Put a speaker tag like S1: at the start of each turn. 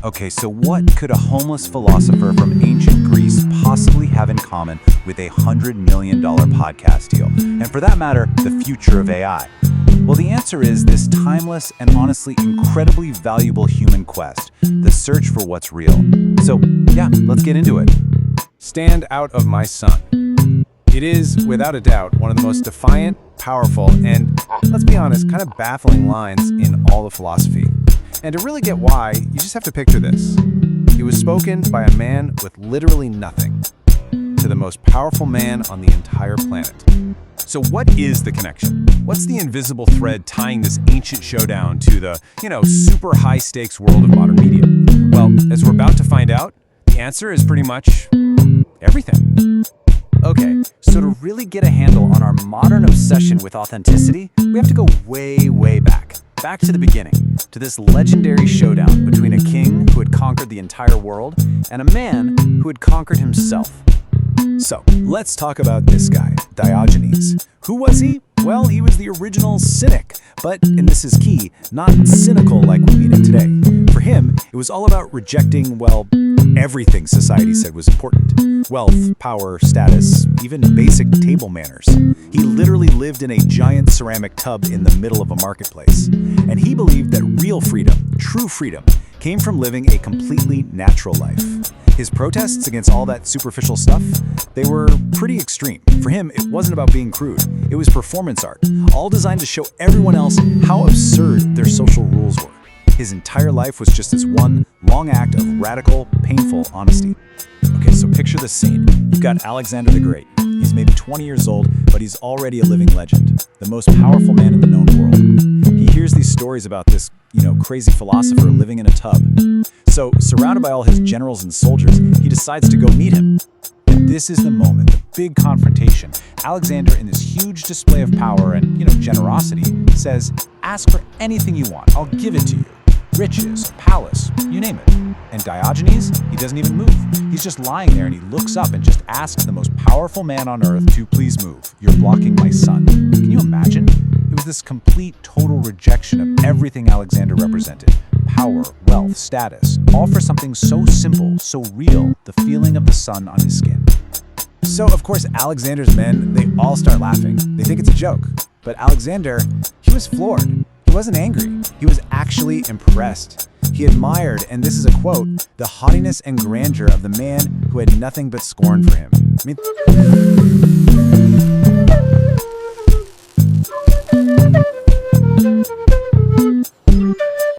S1: Okay, so what could a homeless philosopher from ancient Greece possibly have in common with a $100 million podcast deal? And for that matter, the future of AI? Well, the answer is this timeless and honestly incredibly valuable human quest, the search for what's real. So, yeah, let's get into it.
S2: Stand out of my sun. It is, without a doubt, one of the most defiant, powerful, and, let's be honest, kind of baffling lines in all of philosophy. And to really get why, you just have to picture this. It was spoken by a man with literally nothing to the most powerful man on the entire planet. So what is the connection? What's the invisible thread tying this ancient showdown to the, super high-stakes world of modern media? Well, as we're about to find out, the answer is pretty much everything.
S1: Okay, so to really get a handle on our modern obsession with authenticity, we have to go way, way back. Back to the beginning, to this legendary showdown between a king who had conquered the entire world and a man who had conquered himself. So, let's talk about this guy, Diogenes. Who was he? Well, he was the original cynic, but, and this is key, not cynical like we mean it today. For him, it was all about rejecting, everything society said was important. Wealth, power, status, even basic table manners. He literally lived in a giant ceramic tub in the middle of a marketplace. And he believed that real freedom, true freedom, came from living a completely natural life. His protests against all that superficial stuff, they were pretty extreme. For him, it wasn't about being crude. It was performance art, all designed to show everyone else how absurd their social rules were. His entire life was just this one long act of radical, painful honesty. Okay, so picture this scene. You've got Alexander the Great. He's maybe 20 years old, but he's already a living legend, the most powerful man in the known world. He hears these stories about this, crazy philosopher living in a tub. So, surrounded by all his generals and soldiers, he decides to go meet him. And this is the moment, the big confrontation. Alexander, in this huge display of power and, generosity, says, "Ask for anything you want. I'll give it to you. Riches, palace, you name it." And Diogenes, he doesn't even move. He's just lying there and he looks up and just asks the most powerful man on earth to please move. "You're blocking my sun." Can you imagine? It was this complete, total rejection of everything Alexander represented. Power, wealth, status, all for something so simple, so real, the feeling of the sun on his skin. So, of course, Alexander's men, they all start laughing. They think it's a joke. But Alexander, he was floored. He wasn't angry. He was actually impressed. He admired, and this is a quote, the haughtiness and grandeur of the man who had nothing but scorn for him. I mean,